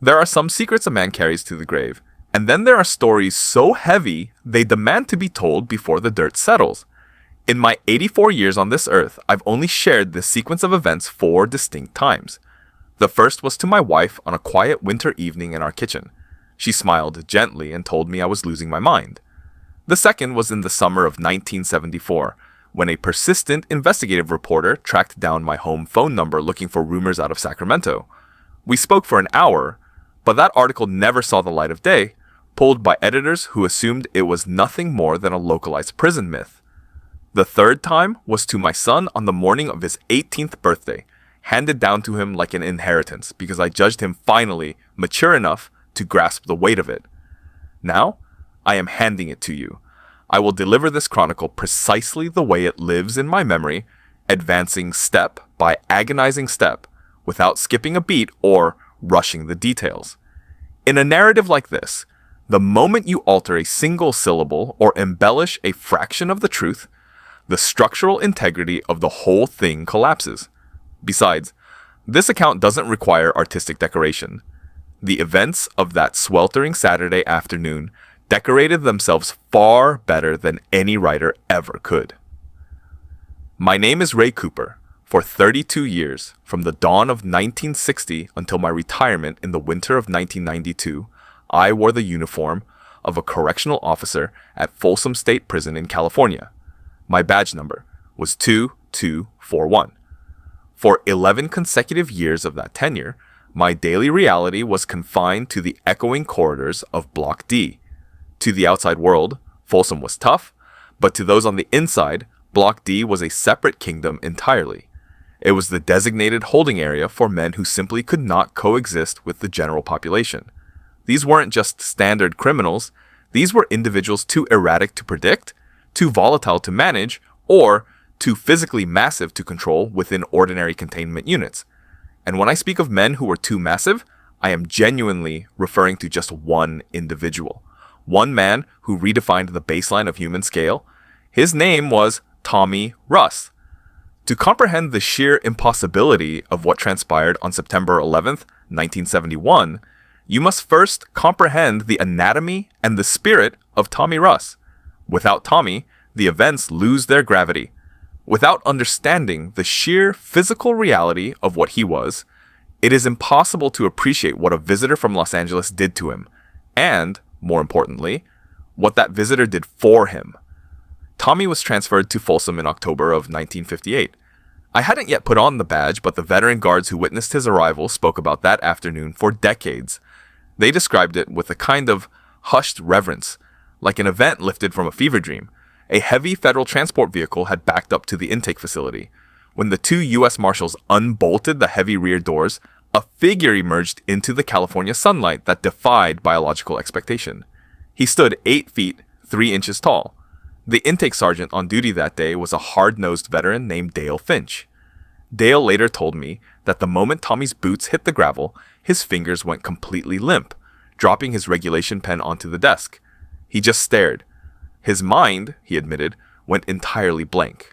There are some secrets a man carries to the grave, and then there are stories so heavy they demand to be told before the dirt settles. In my 84 years on this earth, I've only shared this sequence of events 4 distinct times. The first was to my wife on a quiet winter evening in our kitchen. She smiled gently and told me I was losing my mind. The second was in the summer of 1974, when a persistent investigative reporter tracked down my home phone number looking for rumors out of Sacramento. We spoke for an hour, but that article never saw the light of day, pulled by editors who assumed it was nothing more than a localized prison myth. The third time was to my son on the morning of his 18th birthday, handed down to him like an inheritance because I judged him finally mature enough to grasp the weight of it. Now, I am handing it to you. I will deliver this chronicle precisely the way it lives in my memory, advancing step by agonizing step, without skipping a beat or rushing the details. In a narrative like this, the moment you alter a single syllable or embellish a fraction of the truth, the structural integrity of the whole thing collapses. Besides, this account doesn't require artistic decoration. The events of that sweltering Saturday afternoon decorated themselves far better than any writer ever could. My name is Ray Cooper. For 32 years, from the dawn of 1960 until my retirement in the winter of 1992, I wore the uniform of a correctional officer at Folsom State Prison in California. My badge number was 2241. For 11 consecutive years of that tenure, my daily reality was confined to the echoing corridors of Block D. To the outside world, Folsom was tough, but to those on the inside, Block D was a separate kingdom entirely. It was the designated holding area for men who simply could not coexist with the general population. These weren't just standard criminals, these were individuals too erratic to predict, too volatile to manage, or too physically massive to control within ordinary containment units. And when I speak of men who were too massive, I am genuinely referring to just one individual. One man who redefined the baseline of human scale. His name was Tommy Russ. To comprehend the sheer impossibility of what transpired on September 11th, 1971, you must first comprehend the anatomy and the spirit of Tommy Russ. Without Tommy, the events lose their gravity. Without understanding the sheer physical reality of what he was, it is impossible to appreciate what a visitor from Los Angeles did to him, and, more importantly, what that visitor did for him. Tommy was transferred to Folsom in October of 1958. I hadn't yet put on the badge, but the veteran guards who witnessed his arrival spoke about that afternoon for decades. They described it with a kind of hushed reverence, like an event lifted from a fever dream. A heavy federal transport vehicle had backed up to the intake facility. When the 2 U.S. Marshals unbolted the heavy rear doors, a figure emerged into the California sunlight that defied biological expectation. He stood 8 feet, 3 inches tall. The intake sergeant on duty that day was a hard-nosed veteran named Dale Finch. Dale later told me that the moment Tommy's boots hit the gravel, his fingers went completely limp, dropping his regulation pen onto the desk. He just stared. His mind, he admitted, went entirely blank.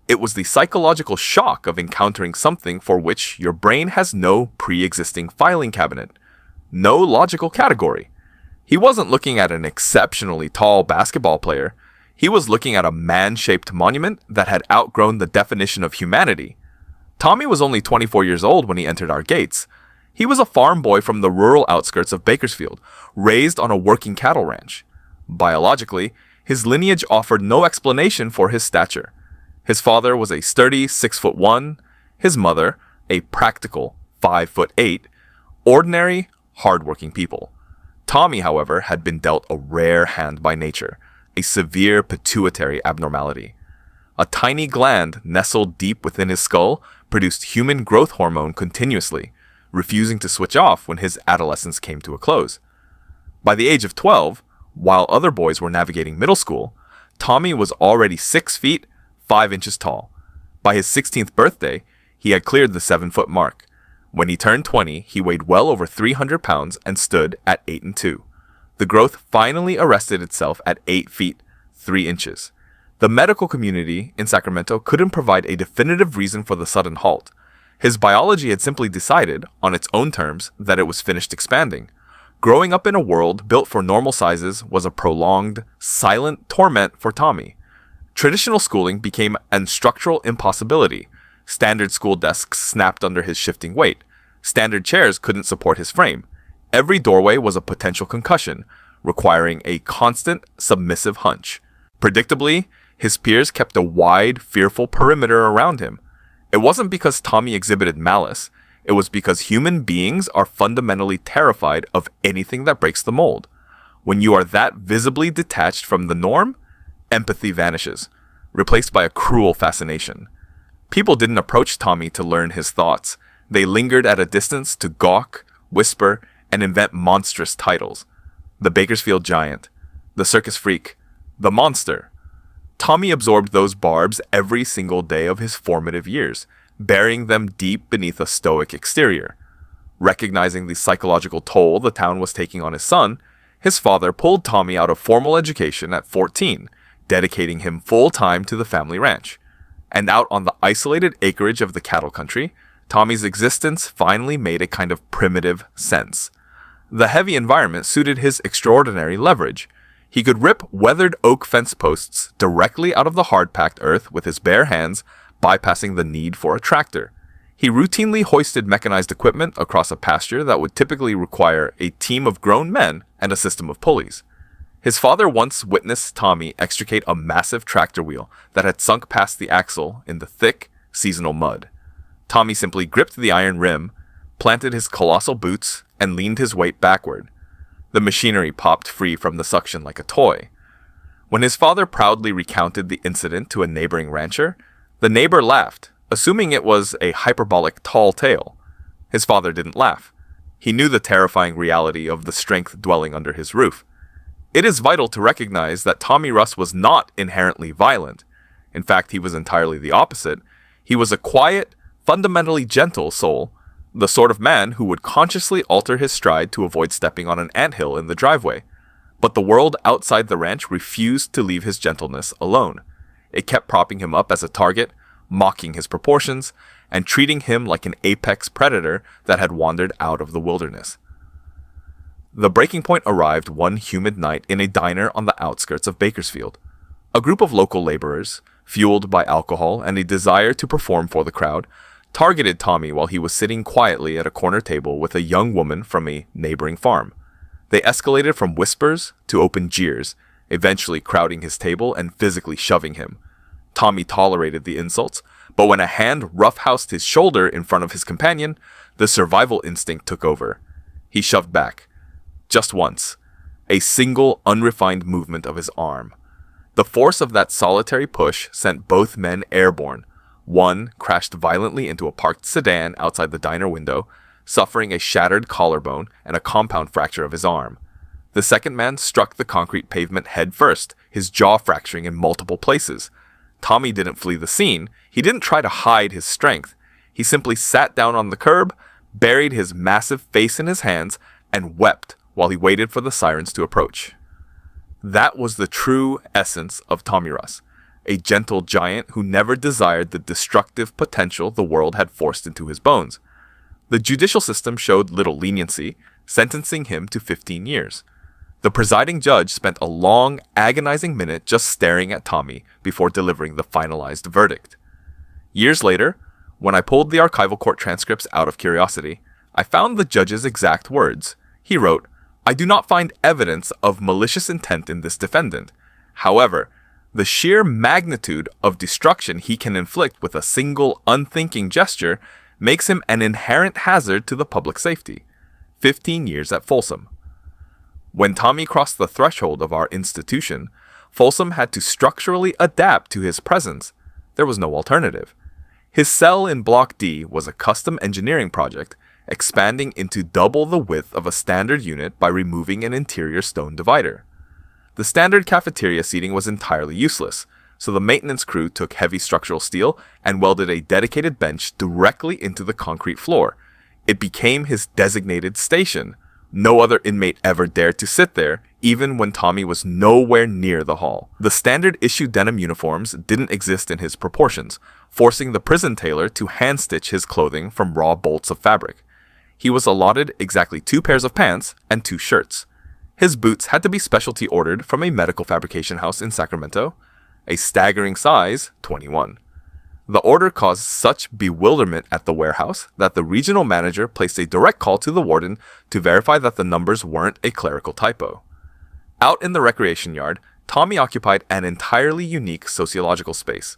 It was the psychological shock of encountering something for which your brain has no pre-existing filing cabinet, no logical category. He wasn't looking at an exceptionally tall basketball player. He was looking at a man-shaped monument that had outgrown the definition of humanity. Tommy was only 24 years old when he entered our gates. He was a farm boy from the rural outskirts of Bakersfield, raised on a working cattle ranch. Biologically, his lineage offered no explanation for his stature. His father was a sturdy 6'1", his mother, a practical 5'8", ordinary, hard-working people. Tommy, however, had been dealt a rare hand by nature, a severe pituitary abnormality. A tiny gland nestled deep within his skull produced human growth hormone continuously, refusing to switch off when his adolescence came to a close. By the age of 12, while other boys were navigating middle school, Tommy was already 6 feet, 5 inches tall. By his 16th birthday, he had cleared the 7-foot mark. When he turned 20, he weighed well over 300 pounds and stood at 8 2. The growth finally arrested itself at 8 feet, 3 inches. The medical community in Sacramento couldn't provide a definitive reason for the sudden halt. His biology had simply decided, on its own terms, that it was finished expanding. Growing up in a world built for normal sizes was a prolonged, silent torment for Tommy. Traditional schooling became an structural impossibility. Standard school desks snapped under his shifting weight. Standard chairs couldn't support his frame. Every doorway was a potential concussion, requiring a constant, submissive hunch. Predictably, his peers kept a wide, fearful perimeter around him. It wasn't because Tommy exhibited malice. It was because human beings are fundamentally terrified of anything that breaks the mold. When you are that visibly detached from the norm, empathy vanishes, replaced by a cruel fascination. People didn't approach Tommy to learn his thoughts. They lingered at a distance to gawk, whisper, and invent monstrous titles. The Bakersfield Giant, the Circus Freak, the Monster. Tommy absorbed those barbs every single day of his formative years, burying them deep beneath a stoic exterior. Recognizing the psychological toll the town was taking on his son, his father pulled Tommy out of formal education at 14, dedicating him full-time to the family ranch. And out on the isolated acreage of the cattle country, Tommy's existence finally made a kind of primitive sense. The heavy environment suited his extraordinary leverage. He could rip weathered oak fence posts directly out of the hard-packed earth with his bare hands, bypassing the need for a tractor. He routinely hoisted mechanized equipment across a pasture that would typically require a team of grown men and a system of pulleys. His father once witnessed Tommy extricate a massive tractor wheel that had sunk past the axle in the thick, seasonal mud. Tommy simply gripped the iron rim, planted his colossal boots, and leaned his weight backward. The machinery popped free from the suction like a toy. When his father proudly recounted the incident to a neighboring rancher, the neighbor laughed, assuming it was a hyperbolic tall tale. His father didn't laugh. He knew the terrifying reality of the strength dwelling under his roof. It is vital to recognize that Tommy Russ was not inherently violent. In fact, he was entirely the opposite. He was a quiet, fundamentally gentle soul, the sort of man who would consciously alter his stride to avoid stepping on an anthill in the driveway. But the world outside the ranch refused to leave his gentleness alone. It kept propping him up as a target, mocking his proportions, and treating him like an apex predator that had wandered out of the wilderness. The breaking point arrived one humid night in a diner on the outskirts of Bakersfield. A group of local laborers, fueled by alcohol and a desire to perform for the crowd, targeted Tommy while he was sitting quietly at a corner table with a young woman from a neighboring farm. They escalated from whispers to open jeers, eventually crowding his table and physically shoving him. Tommy tolerated the insults, but when a hand roughhoused his shoulder in front of his companion, the survival instinct took over. He shoved back. Just once. A single, unrefined movement of his arm. The force of that solitary push sent both men airborne. One crashed violently into a parked sedan outside the diner window, suffering a shattered collarbone and a compound fracture of his arm. The second man struck the concrete pavement head first, his jaw fracturing in multiple places. Tommy didn't flee the scene. He didn't try to hide his strength. He simply sat down on the curb, buried his massive face in his hands, and wept while he waited for the sirens to approach. That was the true essence of Tommy Russ. A gentle giant who never desired the destructive potential the world had forced into his bones. The judicial system showed little leniency, sentencing him to 15 years. The presiding judge spent a long, agonizing minute just staring at Tommy before delivering the finalized verdict. Years later, when I pulled the archival court transcripts out of curiosity, I found the judge's exact words. He wrote, "I do not find evidence of malicious intent in this defendant. However, the sheer magnitude of destruction he can inflict with a single unthinking gesture makes him an inherent hazard to the public safety. 15 years at Folsom." When Tommy crossed the threshold of our institution, Folsom had to structurally adapt to his presence. There was no alternative. His cell in Block D was a custom engineering project, expanding into double the width of a standard unit by removing an interior stone divider. The standard cafeteria seating was entirely useless, so the maintenance crew took heavy structural steel and welded a dedicated bench directly into the concrete floor. It became his designated station. No other inmate ever dared to sit there, even when Tommy was nowhere near the hall. The standard issue denim uniforms didn't exist in his proportions. forcing the prison tailor to hand-stitch his clothing from raw bolts of fabric. He was allotted exactly 2 pairs of pants and 2 shirts. His boots had to be specialty ordered from a medical fabrication house in Sacramento, a staggering size 21. The order caused such bewilderment at the warehouse that the regional manager placed a direct call to the warden to verify that the numbers weren't a clerical typo. Out in the recreation yard, Tommy occupied an entirely unique sociological space.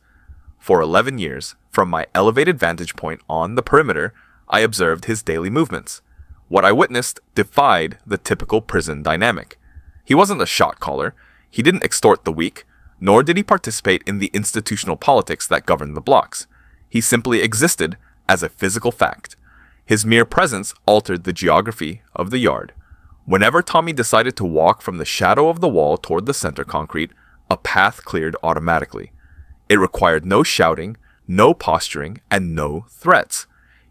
For 11 years, from my elevated vantage point on the perimeter, I observed his daily movements. What I witnessed defied the typical prison dynamic. He wasn't a shot caller, he didn't extort the weak, nor did he participate in the institutional politics that governed the blocks. He simply existed as a physical fact. His mere presence altered the geography of the yard. Whenever Tommy decided to walk from the shadow of the wall toward the center concrete, a path cleared automatically. It required no shouting, no posturing, and no threats.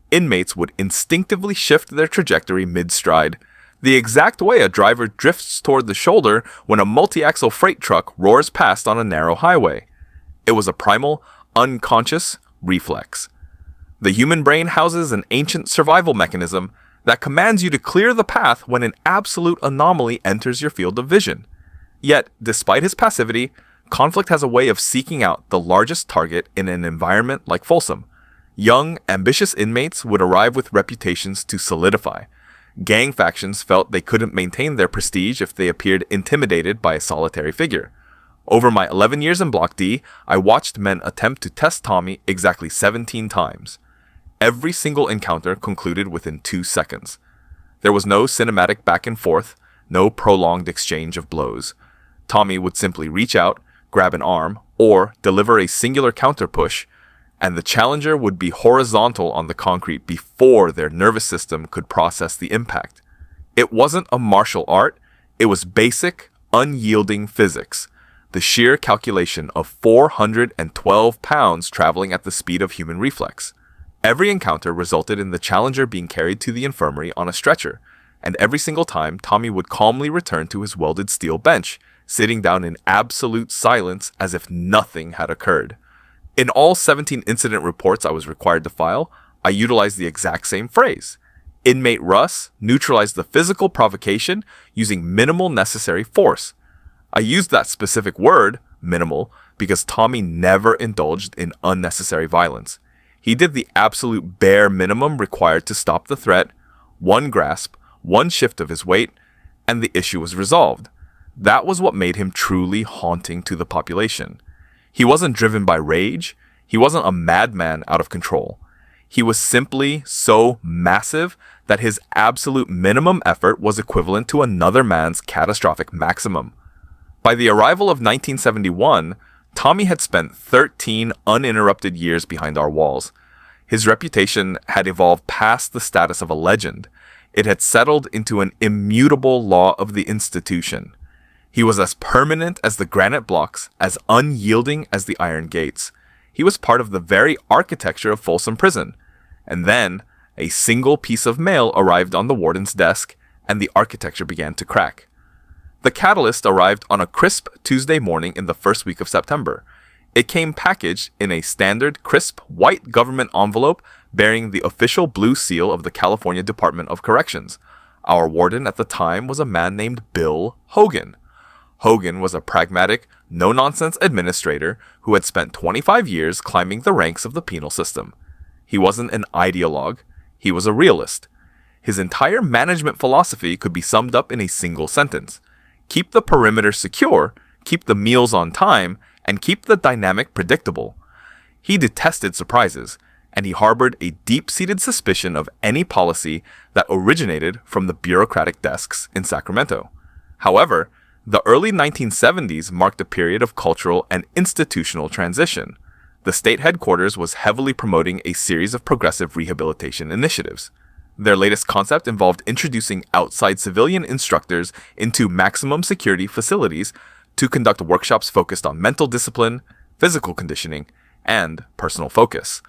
Inmates would instinctively shift their trajectory mid-stride, the exact way a driver drifts toward the shoulder when a multi-axle freight truck roars past on a narrow highway. It was a primal, unconscious reflex. The human brain houses an ancient survival mechanism that commands you to clear the path when an absolute anomaly enters your field of vision. Yet, despite his passivity, conflict has a way of seeking out the largest target in an environment like Folsom. Young, ambitious inmates would arrive with reputations to solidify. Gang factions felt they couldn't maintain their prestige if they appeared intimidated by a solitary figure. Over my 11 years in Block D, I watched men attempt to test Tommy exactly 17 times. Every single encounter concluded within 2 seconds. There was no cinematic back and forth, no prolonged exchange of blows. Tommy would simply reach out, grab an arm, or deliver a singular counter push, and the challenger would be horizontal on the concrete before their nervous system could process the impact. It wasn't a martial art, it was basic, unyielding physics. The sheer calculation of 412 pounds traveling at the speed of human reflex. Every encounter resulted in the challenger being carried to the infirmary on a stretcher, and every single time Tommy would calmly return to his welded steel bench, sitting down in absolute silence as if nothing had occurred. In all 17 incident reports I was required to file, I utilized the exact same phrase. Inmate Russ neutralized the physical provocation using minimal necessary force. I used that specific word, minimal, because Tommy never indulged in unnecessary violence. He did the absolute bare minimum required to stop the threat, one grasp, one shift of his weight, and the issue was resolved. That was what made him truly haunting to the population. He wasn't driven by rage. He wasn't a madman out of control. He was simply so massive that his absolute minimum effort was equivalent to another man's catastrophic maximum. By the arrival of 1971, Tommy had spent 13 uninterrupted years behind our walls. His reputation had evolved past the status of a legend. It had settled into an immutable law of the institution. He was as permanent as the granite blocks, as unyielding as the iron gates. He was part of the very architecture of Folsom Prison. And then, a single piece of mail arrived on the warden's desk, and the architecture began to crack. The catalyst arrived on a crisp Tuesday morning in the first week of September. It came packaged in a standard, crisp, white government envelope bearing the official blue seal of the California Department of Corrections. Our warden at the time was a man named Bill Hogan. Hogan was a pragmatic, no-nonsense administrator who had spent 25 years climbing the ranks of the penal system. He wasn't an ideologue, he was a realist. His entire management philosophy could be summed up in a single sentence. Keep the perimeter secure, keep the meals on time, and keep the dynamic predictable. He detested surprises, and he harbored a deep-seated suspicion of any policy that originated from the bureaucratic desks in Sacramento. However, the early 1970s marked a period of cultural and institutional transition. The state headquarters was heavily promoting a series of progressive rehabilitation initiatives. Their latest concept involved introducing outside civilian instructors into maximum security facilities to conduct workshops focused on mental discipline, physical conditioning, and personal focus.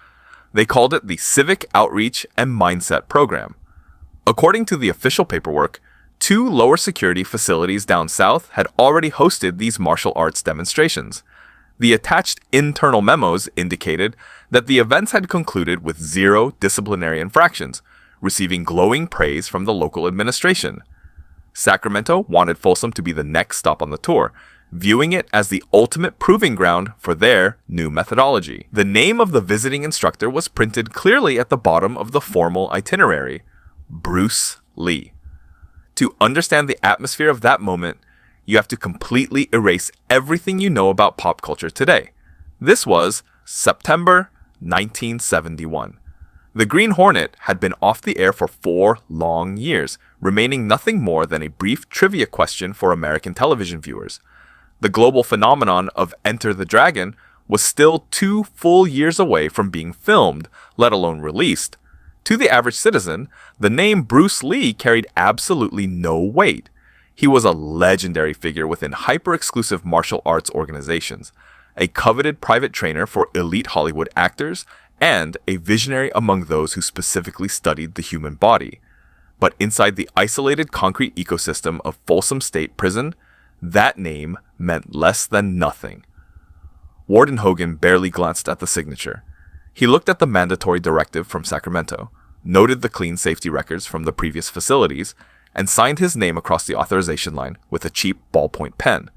They called it the Civic Outreach and Mindset Program. According to the official paperwork, 2 lower security facilities down south had already hosted these martial arts demonstrations. The attached internal memos indicated that the events had concluded with 0 disciplinary infractions, receiving glowing praise from the local administration. Sacramento wanted Folsom to be the next stop on the tour, viewing it as the ultimate proving ground for their new methodology. The name of the visiting instructor was printed clearly at the bottom of the formal itinerary: Bruce Lee. To understand the atmosphere of that moment, you have to completely erase everything you know about pop culture today. This was September 1971. The Green Hornet had been off the air for 4 long years, remaining nothing more than a brief trivia question for American television viewers. The global phenomenon of Enter the Dragon was still 2 full years away from being filmed, let alone released. To the average citizen, the name Bruce Lee carried absolutely no weight. He was a legendary figure within hyper-exclusive martial arts organizations, a coveted private trainer for elite Hollywood actors, and a visionary among those who specifically studied the human body. But inside the isolated concrete ecosystem of Folsom State Prison, that name meant less than nothing. Warden Hogan barely glanced at the signature. He looked at the mandatory directive from Sacramento, noted the clean safety records from the previous facilities, and signed his name across the authorization line with a cheap ballpoint pen.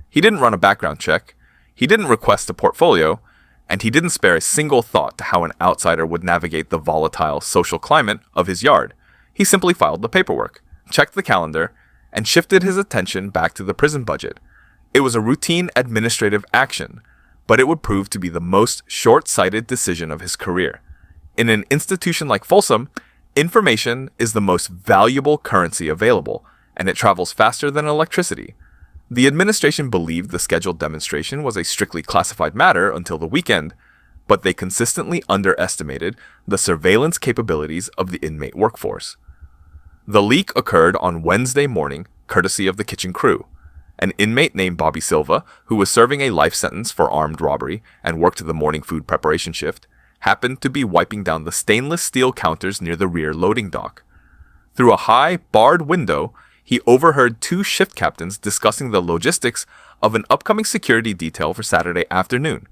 He didn't run a background check, he didn't request a portfolio, and he didn't spare a single thought to how an outsider would navigate the volatile social climate of his yard. He simply filed the paperwork, checked the calendar, and shifted his attention back to the prison budget. It was a routine administrative action, but it would prove to be the most short-sighted decision of his career. In an institution like Folsom, information is the most valuable currency available, and it travels faster than electricity. The administration believed the scheduled demonstration was a strictly classified matter until the weekend, but they consistently underestimated the surveillance capabilities of the inmate workforce. The leak occurred on Wednesday morning, courtesy of the kitchen crew. An inmate named Bobby Silva, who was serving a life sentence for armed robbery and worked the morning food preparation shift, happened to be wiping down the stainless steel counters near the rear loading dock. Through a high, barred window, he overheard 2 shift captains discussing the logistics of an upcoming security detail for Saturday afternoon.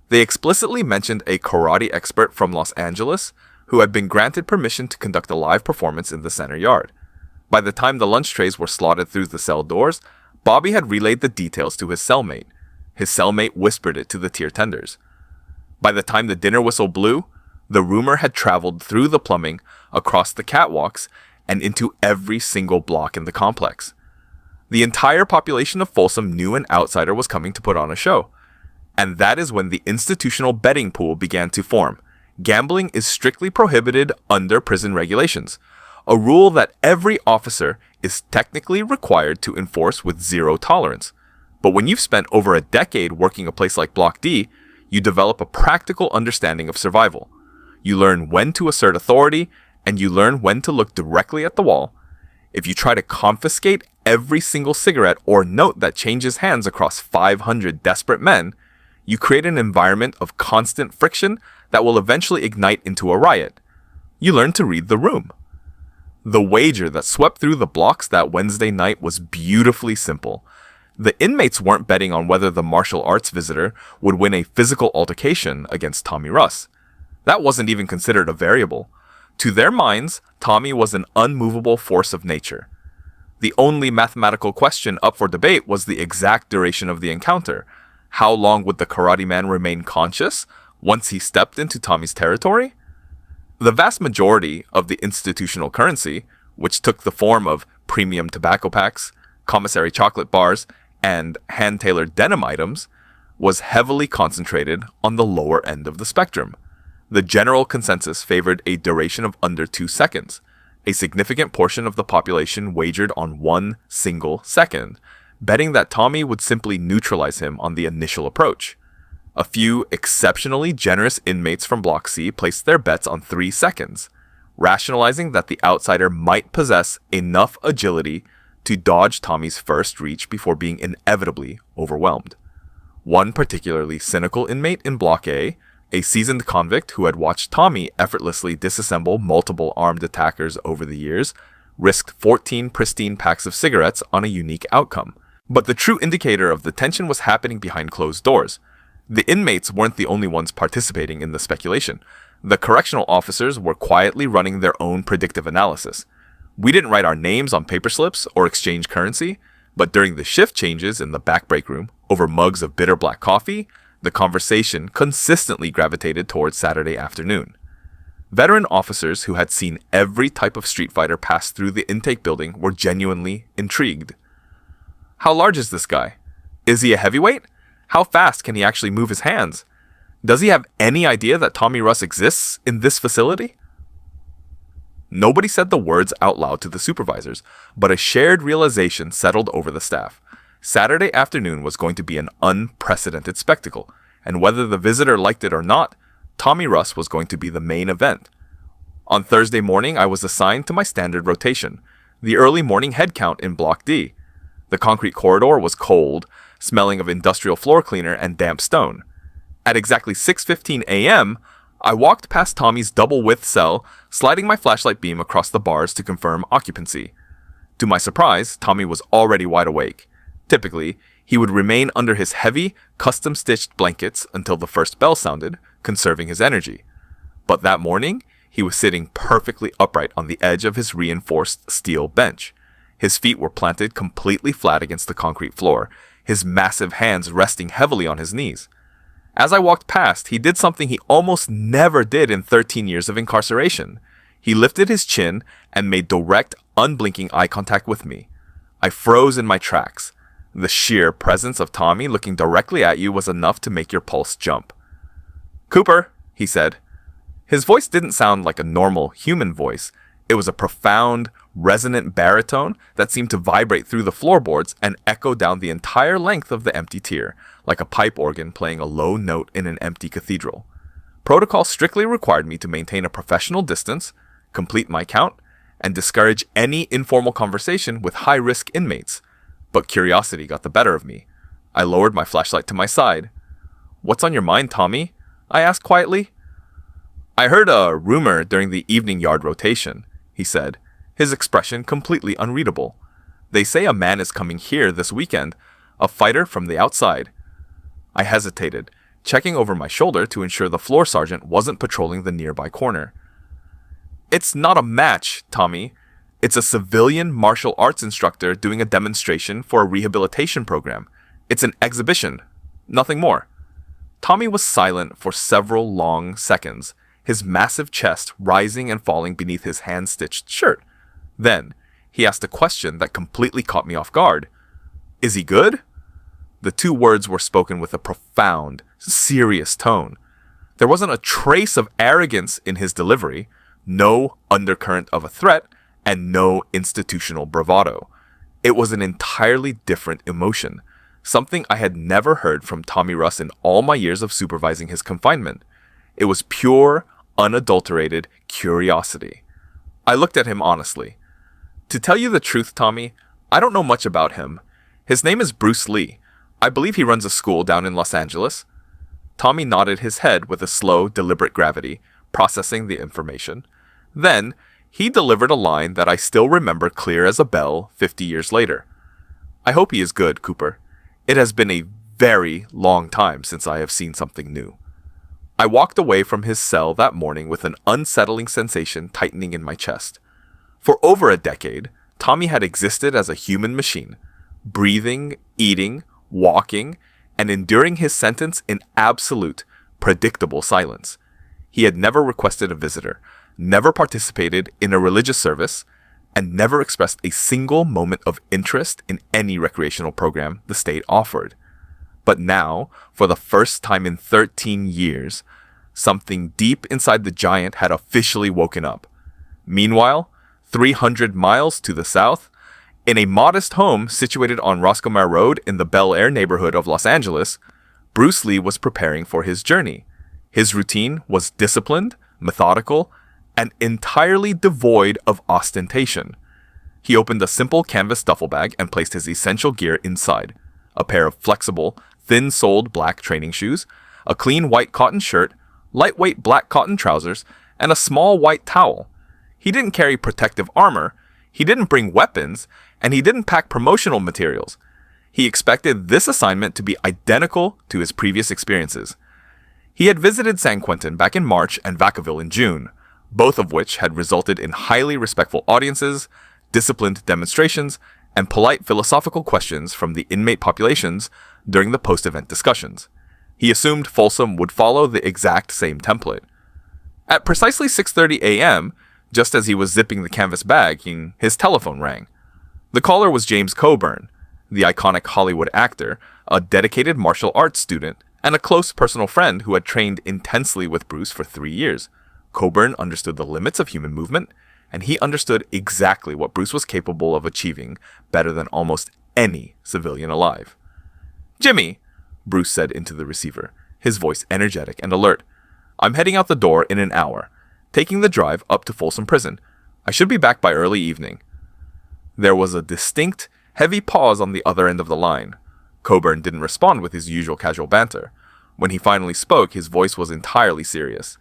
They explicitly mentioned a karate expert from Los Angeles who had been granted permission to conduct a live performance in the center yard. By the time the lunch trays were slotted through the cell doors, Bobby had relayed the details to his cellmate. His cellmate whispered it to the tier tenders. By the time the dinner whistle blew, the rumor had traveled through the plumbing, across the catwalks, and into every single block in the complex. The entire population of Folsom knew an outsider was coming to put on a show. And that is when the institutional betting pool began to form. Gambling is strictly prohibited under prison regulations, a rule that every officer is technically required to enforce with 0 tolerance. But when you've spent over a decade working a place like Block D, you develop a practical understanding of survival. You learn when to assert authority, and you learn when to look directly at the wall. If you try to confiscate every single cigarette or note that changes hands across 500 desperate men, you create an environment of constant friction that will eventually ignite into a riot. You learn to read the room. The wager that swept through the blocks that Wednesday night was beautifully simple. The inmates weren't betting on whether the martial arts visitor would win a physical altercation against Tommy Russ. That wasn't even considered a variable. To their minds, Tommy was an unmovable force of nature. The only mathematical question up for debate was the exact duration of the encounter. How long would the karate man remain conscious once he stepped into Tommy's territory? The vast majority of the institutional currency, which took the form of premium tobacco packs, commissary chocolate bars, and hand-tailored denim items, was heavily concentrated on the lower end of the spectrum. The general consensus favored a duration of under 2 seconds. A significant portion of the population wagered on 1 single second, betting that Tommy would simply neutralize him on the initial approach. A few exceptionally generous inmates from Block C placed their bets on 3 seconds, rationalizing that the outsider might possess enough agility to dodge Tommy's first reach before being inevitably overwhelmed. One particularly cynical inmate in Block A, a seasoned convict who had watched Tommy effortlessly disassemble multiple armed attackers over the years, risked 14 pristine packs of cigarettes on a unique outcome. But the true indicator of the tension was happening behind closed doors. The inmates weren't the only ones participating in the speculation. The correctional officers were quietly running their own predictive analysis. We didn't write our names on paper slips or exchange currency, but during the shift changes in the back break room, over mugs of bitter black coffee, the conversation consistently gravitated towards Saturday afternoon. Veteran officers who had seen every type of street fighter pass through the intake building were genuinely intrigued. How large is this guy? Is he a heavyweight? How fast can he actually move his hands? Does he have any idea that Tommy Russ exists in this facility? Nobody said the words out loud to the supervisors, but a shared realization settled over the staff. Saturday afternoon was going to be an unprecedented spectacle, and whether the visitor liked it or not, Tommy Russ was going to be the main event. On Thursday morning, I was assigned to my standard rotation, the early morning head count in Block D. The concrete corridor was cold, smelling of industrial floor cleaner and damp stone. At exactly 6:15 a.m., I walked past Tommy's double-width cell, sliding my flashlight beam across the bars to confirm occupancy. To my surprise, Tommy was already wide awake. Typically, he would remain under his heavy, custom-stitched blankets until the first bell sounded, conserving his energy. But that morning, he was sitting perfectly upright on the edge of his reinforced steel bench. His feet were planted completely flat against the concrete floor, his massive hands resting heavily on his knees. As I walked past, he did something he almost never did in 13 years of incarceration. He lifted his chin and made direct, unblinking eye contact with me. I froze in my tracks. The sheer presence of Tommy looking directly at you was enough to make your pulse jump. "Cooper," he said. His voice didn't sound like a normal human voice. It was a profound, resonant baritone that seemed to vibrate through the floorboards and echo down the entire length of the empty tier, like a pipe organ playing a low note in an empty cathedral. Protocol strictly required me to maintain a professional distance, complete my count, and discourage any informal conversation with high-risk inmates. But curiosity got the better of me. I lowered my flashlight to my side. "What's on your mind, Tommy?" I asked quietly. "I heard a rumor during the evening yard rotation," he said, his expression completely unreadable. "They say a man is coming here this weekend, a fighter from the outside." I hesitated, checking over my shoulder to ensure the floor sergeant wasn't patrolling the nearby corner. "It's not a match, Tommy. It's a civilian martial arts instructor doing a demonstration for a rehabilitation program. It's an exhibition, nothing more." Tommy was silent for several long seconds, his massive chest rising and falling beneath his hand-stitched shirt. Then, he asked a question that completely caught me off guard. "Is he good?" The two words were spoken with a profound, serious tone. There wasn't a trace of arrogance in his delivery, no undercurrent of a threat, and no institutional bravado. It was an entirely different emotion, something I had never heard from Tommy Russ in all my years of supervising his confinement. It was pure, unadulterated curiosity. I looked at him honestly. "To tell you the truth, Tommy, I don't know much about him. His name is Bruce Lee. I believe he runs a school down in Los Angeles." Tommy nodded his head with a slow, deliberate gravity, processing the information. Then, he delivered a line that I still remember clear as a bell 50 years later. "I hope he is good, Cooper. It has been a very long time since I have seen something new." I walked away from his cell that morning with an unsettling sensation tightening in my chest. For over a decade, Tommy had existed as a human machine, breathing, eating, walking, and enduring his sentence in absolute, predictable silence. He had never requested a visitor, never participated in a religious service, and never expressed a single moment of interest in any recreational program the state offered. But now, for the first time in 13 years, something deep inside the giant had officially woken up. Meanwhile, 300 miles to the south, in a modest home situated on Roscommare Road in the Bel Air neighborhood of Los Angeles, Bruce Lee was preparing for his journey. His routine was disciplined, methodical, and entirely devoid of ostentation. He opened a simple canvas duffel bag and placed his essential gear inside: a pair of flexible, thin-soled black training shoes, a clean white cotton shirt, lightweight black cotton trousers, and a small white towel. He didn't carry protective armor, he didn't bring weapons, and he didn't pack promotional materials. He expected this assignment to be identical to his previous experiences. He had visited San Quentin back in March and Vacaville in June, both of which had resulted in highly respectful audiences, disciplined demonstrations, and polite philosophical questions from the inmate populations during the post-event discussions. He assumed Folsom would follow the exact same template. At precisely 6:30 a.m., just as he was zipping the canvas bag, his telephone rang. The caller was James Coburn, the iconic Hollywood actor, a dedicated martial arts student, and a close personal friend who had trained intensely with Bruce for 3 years. Coburn understood the limits of human movement, and he understood exactly what Bruce was capable of achieving better than almost any civilian alive. "Jimmy," Bruce said into the receiver, his voice energetic and alert. "I'm heading out the door in an hour, taking the drive up to Folsom Prison. I should be back by early evening." There was a distinct, heavy pause on the other end of the line. Coburn didn't respond with his usual casual banter. When he finally spoke, his voice was entirely serious.